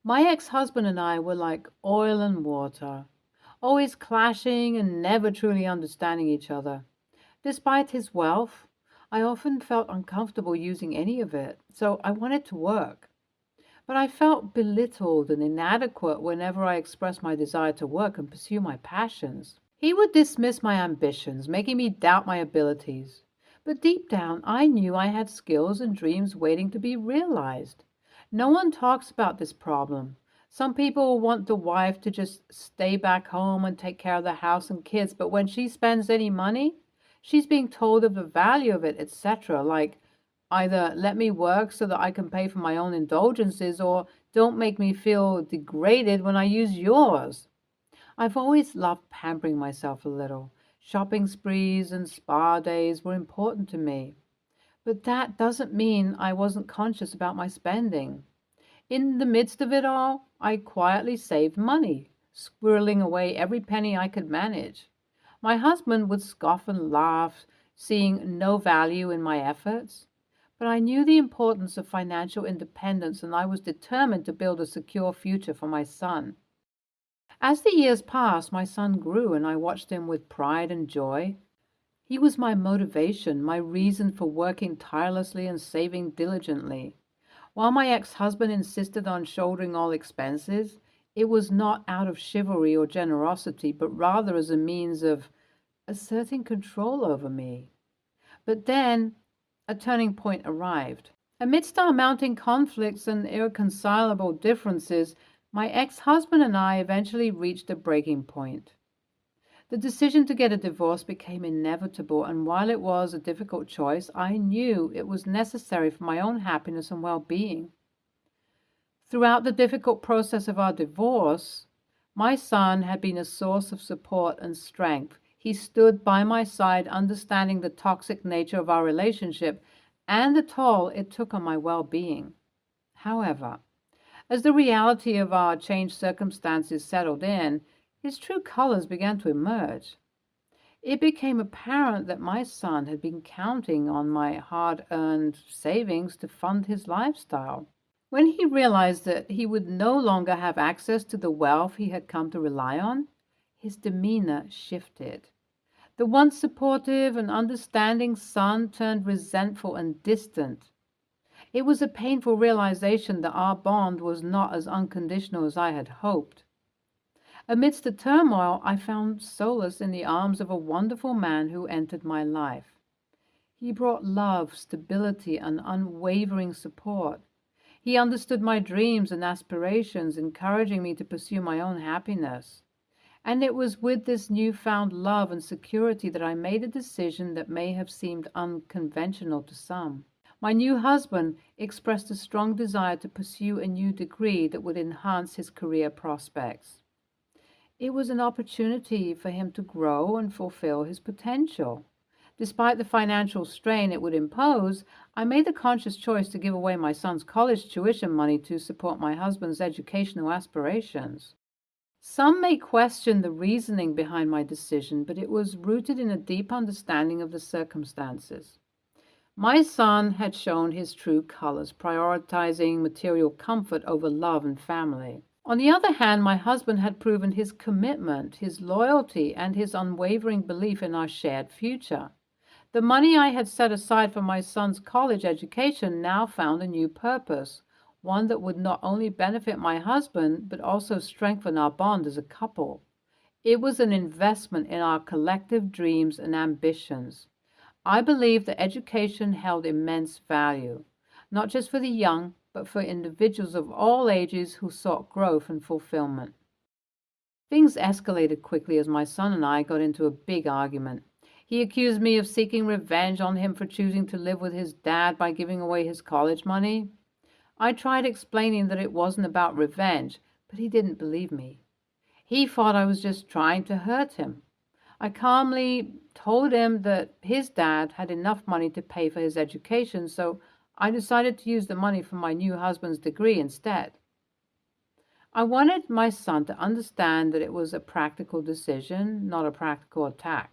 My ex-husband and I were like oil and water, always clashing and never truly understanding each other. Despite his wealth, I often felt uncomfortable using any of it, so I wanted to work. But I felt belittled and inadequate whenever I expressed my desire to work and pursue my passions. He would dismiss my ambitions, making me doubt my abilities. But deep down, I knew I had skills and dreams waiting to be realized. No one talks about this problem. Some people want the wife to just stay back home and take care of the house and kids, but when she spends any money, she's being told of the value of it, etc. Like, either let me work so that I can pay for my own indulgences, or don't make me feel degraded when I use yours. I've always loved pampering myself a little. Shopping sprees and spa days were important to me. But that doesn't mean I wasn't conscious about my spending. In the midst of it all, I quietly saved money, squirreling away every penny I could manage. My husband would scoff and laugh, seeing no value in my efforts. But I knew the importance of financial independence, and I was determined to build a secure future for my son. As the years passed, my son grew, and I watched him with pride and joy. He was my motivation, my reason for working tirelessly and saving diligently. While my ex-husband insisted on shouldering all expenses, it was not out of chivalry or generosity, but rather as a means of asserting control over me. But then a turning point arrived. Amidst our mounting conflicts and irreconcilable differences, my ex-husband and I eventually reached a breaking point. The decision to get a divorce became inevitable, and while it was a difficult choice, I knew it was necessary for my own happiness and well-being. Throughout the difficult process of our divorce, my son had been a source of support and strength. He stood by my side, understanding the toxic nature of our relationship and the toll it took on my well-being. However, as the reality of our changed circumstances settled in, his true colors began to emerge. It became apparent that my son had been counting on my hard-earned savings to fund his lifestyle. When he realized that he would no longer have access to the wealth he had come to rely on, his demeanor shifted. The once supportive and understanding son turned resentful and distant. It was a painful realization that our bond was not as unconditional as I had hoped. Amidst the turmoil, I found solace in the arms of a wonderful man who entered my life. He brought love, stability, and unwavering support. He understood my dreams and aspirations, encouraging me to pursue my own happiness. And it was with this newfound love and security that I made a decision that may have seemed unconventional to some. My new husband expressed a strong desire to pursue a new degree that would enhance his career prospects. It was an opportunity for him to grow and fulfill his potential. Despite the financial strain it would impose, I made the conscious choice to give away my son's college tuition money to support my husband's educational aspirations. Some may question the reasoning behind my decision, but it was rooted in a deep understanding of the circumstances. My son had shown his true colors, prioritizing material comfort over love and family. On the other hand, my husband had proven his commitment, his loyalty, and his unwavering belief in our shared future. The money I had set aside for my son's college education now found a new purpose, one that would not only benefit my husband, but also strengthen our bond as a couple. It was an investment in our collective dreams and ambitions. I believe that education held immense value, not just for the young, but for individuals of all ages who sought growth and fulfillment. Things escalated quickly as my son and I got into a big argument. He accused me of seeking revenge on him for choosing to live with his dad by giving away his college money. I tried explaining that it wasn't about revenge, but he didn't believe me. He thought I was just trying to hurt him. I calmly told him that his dad had enough money to pay for his education, so I decided to use the money for my new husband's degree instead. I wanted my son to understand that it was a practical decision, not a practical attack.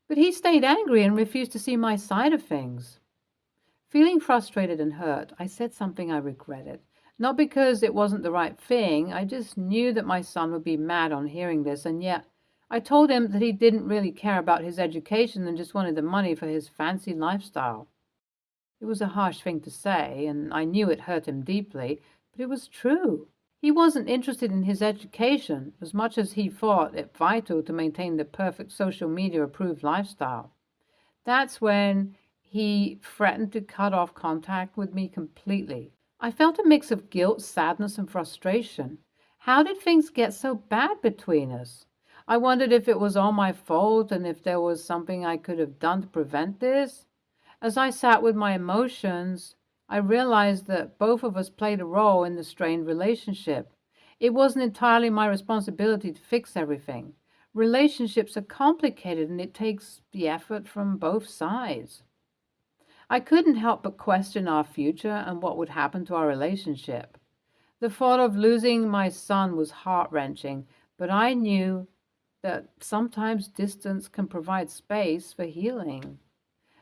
But he stayed angry and refused to see my side of things. Feeling frustrated and hurt, I said something I regretted. Not because it wasn't the right thing, I just knew that my son would be mad on hearing this, and yet I told him that he didn't really care about his education and just wanted the money for his fancy lifestyle. It was a harsh thing to say, and I knew it hurt him deeply, but it was true. He wasn't interested in his education as much as he thought it vital to maintain the perfect social media approved lifestyle. That's when he threatened to cut off contact with me completely. I felt a mix of guilt, sadness, and frustration. How did things get so bad between us? I wondered if it was all my fault and if there was something I could have done to prevent this. As I sat with my emotions, I realized that both of us played a role in the strained relationship. It wasn't entirely my responsibility to fix everything. Relationships are complicated and it takes the effort from both sides. I couldn't help but question our future and what would happen to our relationship. The thought of losing my son was heart-wrenching, but I knew that sometimes distance can provide space for healing.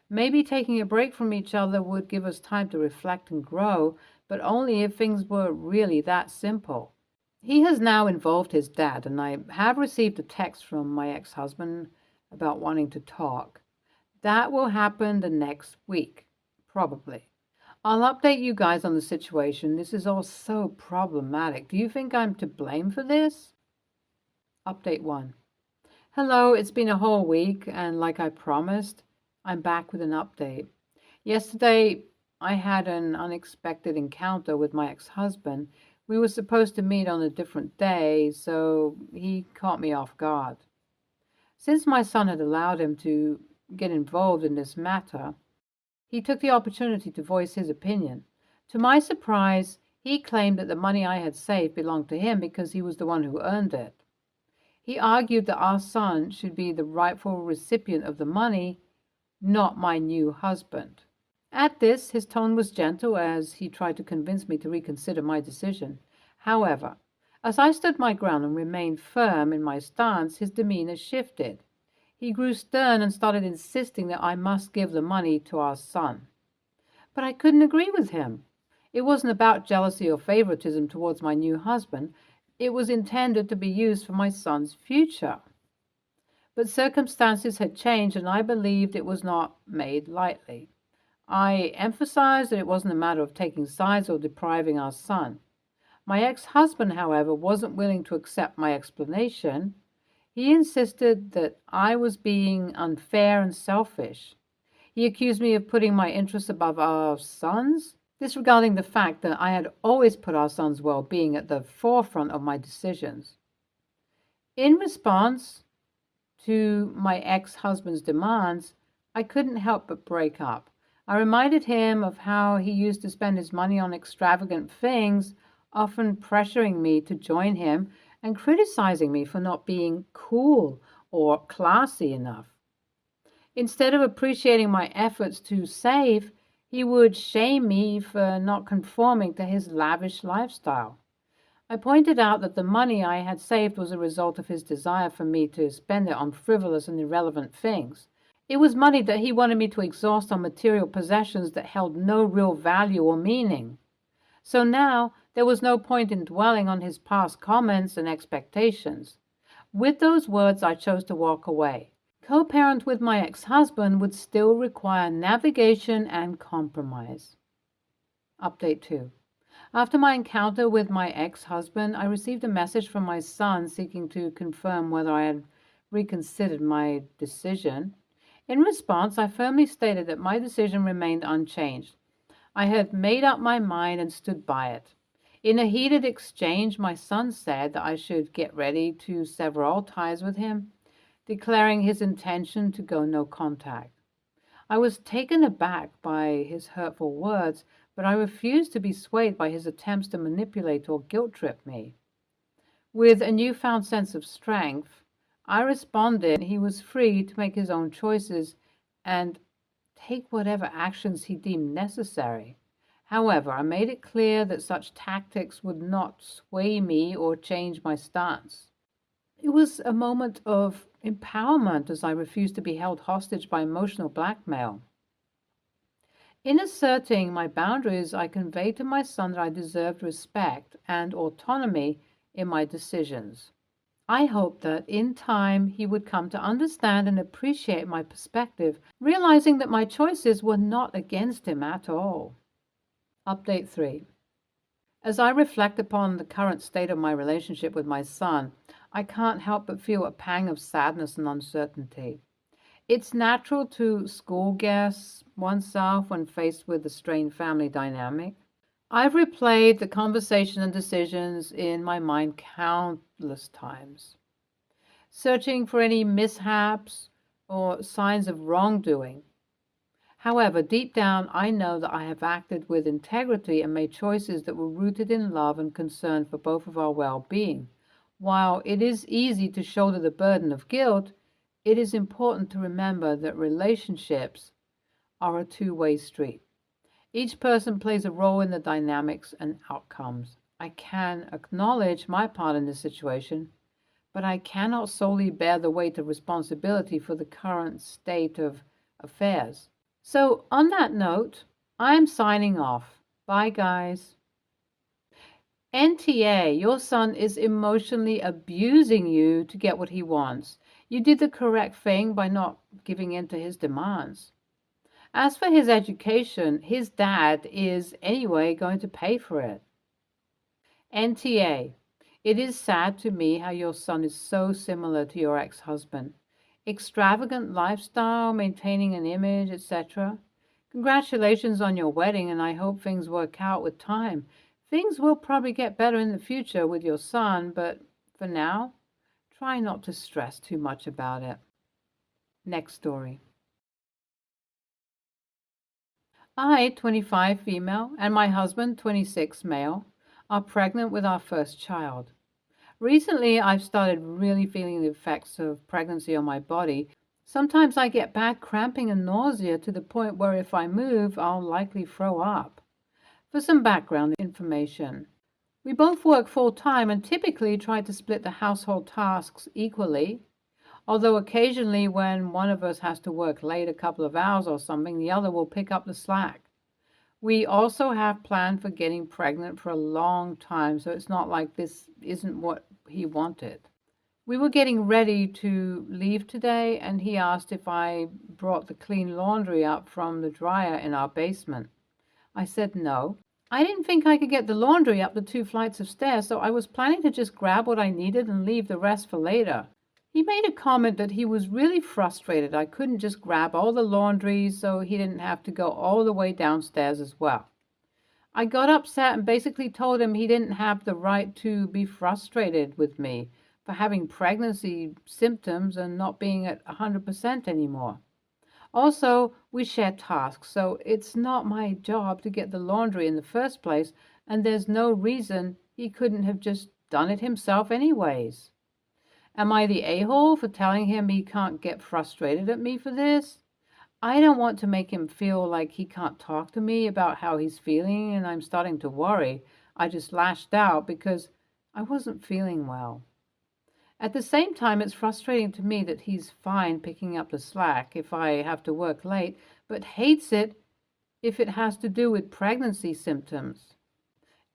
Maybe taking a break from each other would give us time to reflect and grow, but only if things were really that simple. He has now involved his dad, and I have received a text from my ex-husband about wanting to talk. That will happen the next week, probably. I'll update you guys on the situation. This is all so problematic. Do you think I'm to blame for this? Update 1. Hello, it's been a whole week, and like I promised, I'm back with an update. Yesterday, I had an unexpected encounter with my ex-husband. We were supposed to meet on a different day, so he caught me off guard. Since my son had allowed him to get involved in this matter, he took the opportunity to voice his opinion. To my surprise, he claimed that the money I had saved belonged to him because he was the one who earned it. He argued that our son should be the rightful recipient of the money, not my new husband. At this, his tone was gentle as he tried to convince me to reconsider my decision. However, as I stood my ground and remained firm in my stance, his demeanor shifted. He grew stern and started insisting that I must give the money to our son. But I couldn't agree with him. It wasn't about jealousy or favoritism towards my new husband. It was intended to be used for my son's future. But circumstances had changed, and I believed it was not made lightly. I emphasized that it wasn't a matter of taking sides or depriving our son. My ex-husband, however, wasn't willing to accept my explanation. He insisted that I was being unfair and selfish. He accused me of putting my interests above our son's, disregarding the fact that I had always put our son's well-being at the forefront of my decisions. In response to my ex-husband's demands, I couldn't help but break up. I reminded him of how he used to spend his money on extravagant things, often pressuring me to join him and criticizing me for not being cool or classy enough. Instead of appreciating my efforts to save, he would shame me for not conforming to his lavish lifestyle. I pointed out that the money I had saved was a result of his desire for me to spend it on frivolous and irrelevant things. It was money that he wanted me to exhaust on material possessions that held no real value or meaning. So now there was no point in dwelling on his past comments and expectations. With those words, I chose to walk away. Co-parent with my ex-husband would still require navigation and compromise. Update 2. After my encounter with my ex-husband, I received a message from my son seeking to confirm whether I had reconsidered my decision. In response, I firmly stated that my decision remained unchanged. I had made up my mind and stood by it. In a heated exchange, my son said that I should get ready to sever all ties with him, declaring his intention to go no contact. I was taken aback by his hurtful words, but I refused to be swayed by his attempts to manipulate or guilt-trip me. With a newfound sense of strength, I responded he was free to make his own choices and take whatever actions he deemed necessary. However, I made it clear that such tactics would not sway me or change my stance. It was a moment of empowerment as I refused to be held hostage by emotional blackmail. In asserting my boundaries, I convey to my son that I deserved respect and autonomy in my decisions. I hope that in time he would come to understand and appreciate my perspective, realizing that my choices were not against him at all. Update 3. As I reflect upon the current state of my relationship with my son, I can't help but feel a pang of sadness and uncertainty. It's natural to school guess oneself when faced with a strained family dynamic. I've replayed the conversation and decisions in my mind countless times, searching for any mishaps or signs of wrongdoing. However, deep down, I know that I have acted with integrity and made choices that were rooted in love and concern for both of our well-being. While it is easy to shoulder the burden of guilt, it is important to remember that relationships are a two-way street. Each person plays a role in the dynamics and outcomes. I can acknowledge my part in this situation, but I cannot solely bear the weight of responsibility for the current state of affairs. So, on that note, I'm signing off. Bye, guys. NTA, your son is emotionally abusing you to get what he wants. You did the correct thing by not giving in to his demands. As for his education, his dad is anyway going to pay for it. NTA, it is sad to me how your son is so similar to your ex-husband. Extravagant lifestyle, maintaining an image, etc. Congratulations on your wedding, and I hope things work out with time. Things will probably get better in the future with your son, but for now, try not to stress too much about it. Next story. I, 25 female, and my husband, 26 male, are pregnant with our first child. Recently, I've started really feeling the effects of pregnancy on my body. Sometimes I get bad cramping and nausea to the point where if I move, I'll likely throw up. For some background information, we both work full-time and typically try to split the household tasks equally, although occasionally when one of us has to work late a couple of hours or something, the other will pick up the slack. We also have planned for getting pregnant for a long time, so it's not like this isn't what he wanted. We were getting ready to leave today, and he asked if I brought the clean laundry up from the dryer in our basement. I said no. I didn't think I could get the laundry up the 2 flights of stairs, so I was planning to just grab what I needed and leave the rest for later. He made a comment that he was really frustrated I couldn't just grab all the laundry so he didn't have to go all the way downstairs as well. I got upset and basically told him he didn't have the right to be frustrated with me for having pregnancy symptoms and not being at 100% anymore. Also, we share tasks, so it's not my job to get the laundry in the first place, and there's no reason he couldn't have just done it himself anyways. Am I the a-hole for telling him he can't get frustrated at me for this? I don't want to make him feel like he can't talk to me about how he's feeling, and I'm starting to worry. I just lashed out because I wasn't feeling well. At the same time, it's frustrating to me that he's fine picking up the slack if I have to work late, but hates it if it has to do with pregnancy symptoms.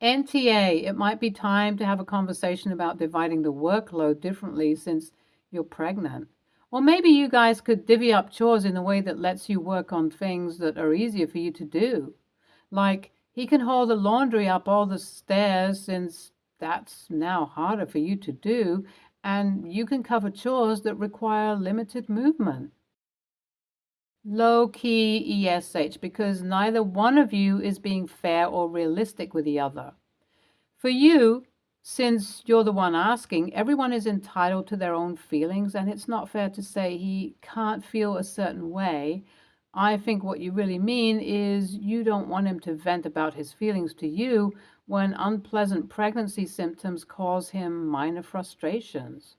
NTA, it might be time to have a conversation about dividing the workload differently since you're pregnant. Or maybe you guys could divvy up chores in a way that lets you work on things that are easier for you to do. Like, he can haul the laundry up all the stairs since that's now harder for you to do, and you can cover chores that require limited movement. Low-key ESH, because neither one of you is being fair or realistic with the other. For you, since you're the one asking, everyone is entitled to their own feelings, and it's not fair to say he can't feel a certain way. I think what you really mean is you don't want him to vent about his feelings to you when unpleasant pregnancy symptoms cause him minor frustrations.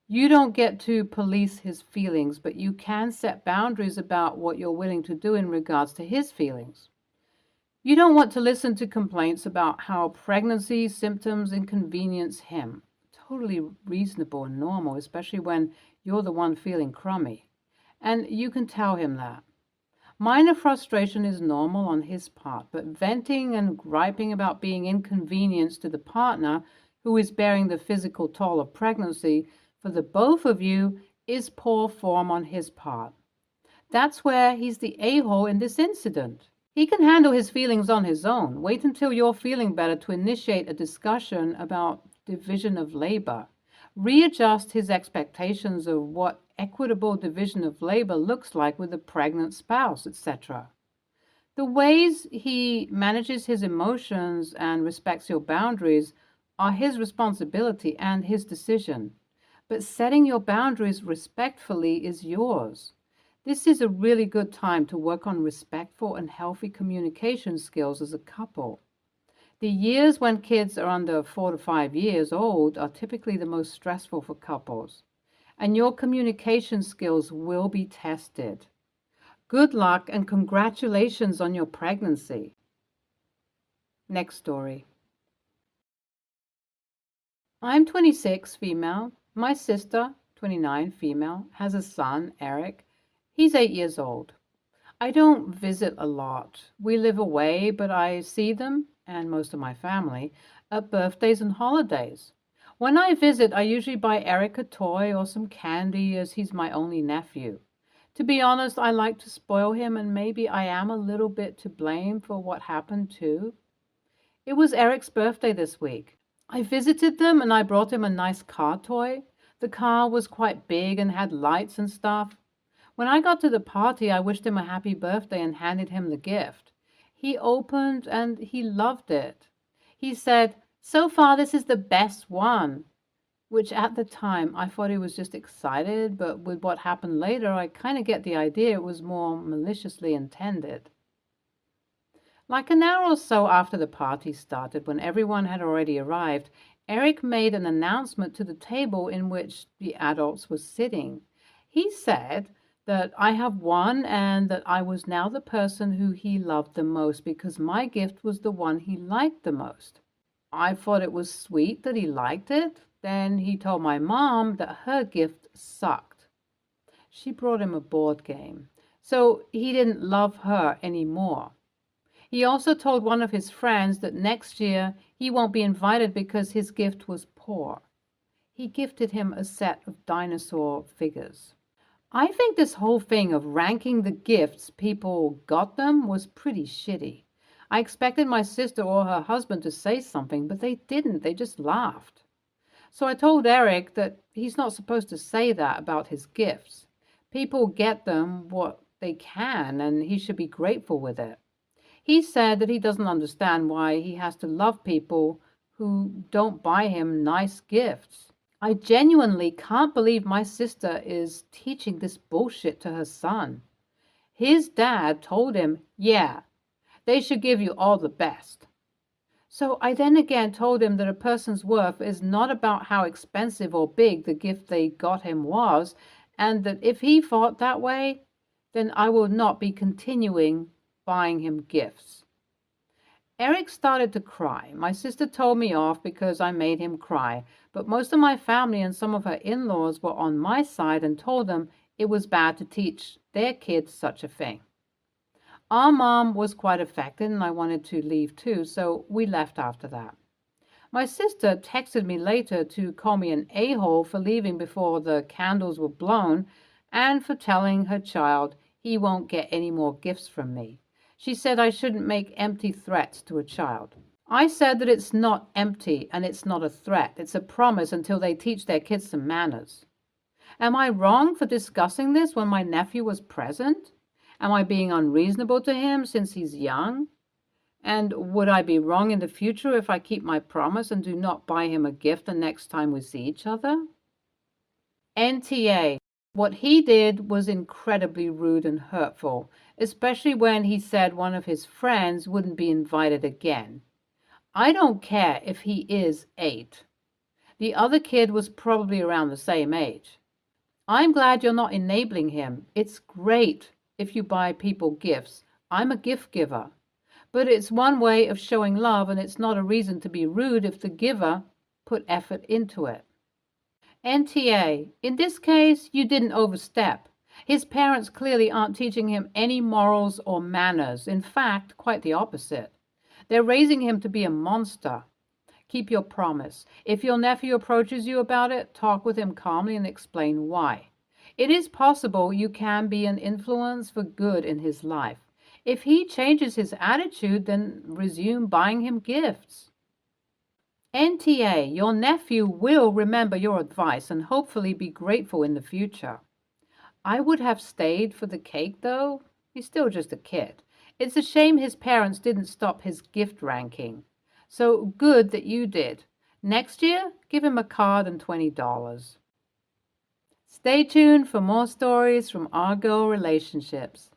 You don't get to police his feelings, but you can set boundaries about what you're willing to do in regards to his feelings. You don't want to listen to complaints about how pregnancy symptoms inconvenience him. Totally reasonable and normal, especially when you're the one feeling crummy. And you can tell him that. Minor frustration is normal on his part, but venting and griping about being inconvenienced to the partner who is bearing the physical toll of pregnancy for the both of you is poor form on his part. That's where he's the a-hole in this incident. He can handle his feelings on his own. Wait until you're feeling better to initiate a discussion about division of labor. Readjust his expectations of what equitable division of labor looks like with a pregnant spouse, etc. The ways he manages his emotions and respects your boundaries are his responsibility and his decision. But setting your boundaries respectfully is yours. This is a really good time to work on respectful and healthy communication skills as a couple. The years when kids are under 4 to 5 years old are typically the most stressful for couples, and your communication skills will be tested. Good luck and congratulations on your pregnancy. Next story. I'm 26, female. My sister, 29, female, has a son, Eric. He's 8 years old. I don't visit a lot. We live away, but I see them, and most of my family, at birthdays and holidays. When I visit, I usually buy Eric a toy or some candy, as he's my only nephew. To be honest, I like to spoil him, and maybe I am a little bit to blame for what happened too. It was Eric's birthday this week. I visited them and I brought him a nice car toy. The car was quite big and had lights and stuff. When I got to the party, I wished him a happy birthday and handed him the gift. He opened and he loved it. He said, "So far, this is the best one," which at the time I thought he was just excited, but with what happened later, I kind of get the idea it was more maliciously intended. Like an hour or so after the party started, when everyone had already arrived, Eric made an announcement to the table in which the adults were sitting. He said that I have won and that I was now the person who he loved the most because my gift was the one he liked the most. I thought it was sweet that he liked it. Then he told my mom that her gift sucked. She brought him a board game, so he didn't love her anymore. He also told one of his friends that next year he won't be invited because his gift was poor. He gifted him a set of dinosaur figures. I think this whole thing of ranking the gifts people got them was pretty shitty. I expected my sister or her husband to say something, but they didn't. They just laughed. So I told Eric that he's not supposed to say that about his gifts. People get them what they can, and he should be grateful with it. He said that he doesn't understand why he has to love people who don't buy him nice gifts. I genuinely can't believe my sister is teaching this bullshit to her son. His dad told him, yeah, they should give you all the best. So I then again told him that a person's worth is not about how expensive or big the gift they got him was, and that if he thought that way, then I will not be continuing buying him gifts. Eric started to cry. My sister told me off because I made him cry, but most of my family and some of her in-laws were on my side and told them it was bad to teach their kids such a thing. Our mom was quite affected and I wanted to leave too, so we left after that. My sister texted me later to call me an a-hole for leaving before the candles were blown and for telling her child he won't get any more gifts from me. She said I shouldn't make empty threats to a child. I said that it's not empty and it's not a threat. It's a promise until they teach their kids some manners. Am I wrong for discussing this when my nephew was present? Am I being unreasonable to him since he's young? And would I be wrong in the future if I keep my promise and do not buy him a gift the next time we see each other? NTA. What he did was incredibly rude and hurtful, especially when he said one of his friends wouldn't be invited again. I don't care if he is 8. The other kid was probably around the same age. I'm glad you're not enabling him. It's great if you buy people gifts. I'm a gift giver. But it's one way of showing love, and it's not a reason to be rude if the giver put effort into it. NTA, in this case, you didn't overstep. His parents clearly aren't teaching him any morals or manners. In fact, quite the opposite. They're raising him to be a monster. Keep your promise. If your nephew approaches you about it, talk with him calmly and explain why. It is possible you can be an influence for good in his life. If he changes his attitude, then resume buying him gifts. NTA, your nephew will remember your advice and hopefully be grateful in the future. I would have stayed for the cake, though. He's still just a kid. It's a shame his parents didn't stop his gift ranking. So good that you did. Next year, give him a card and $20. Stay tuned for more stories from our girl relationships.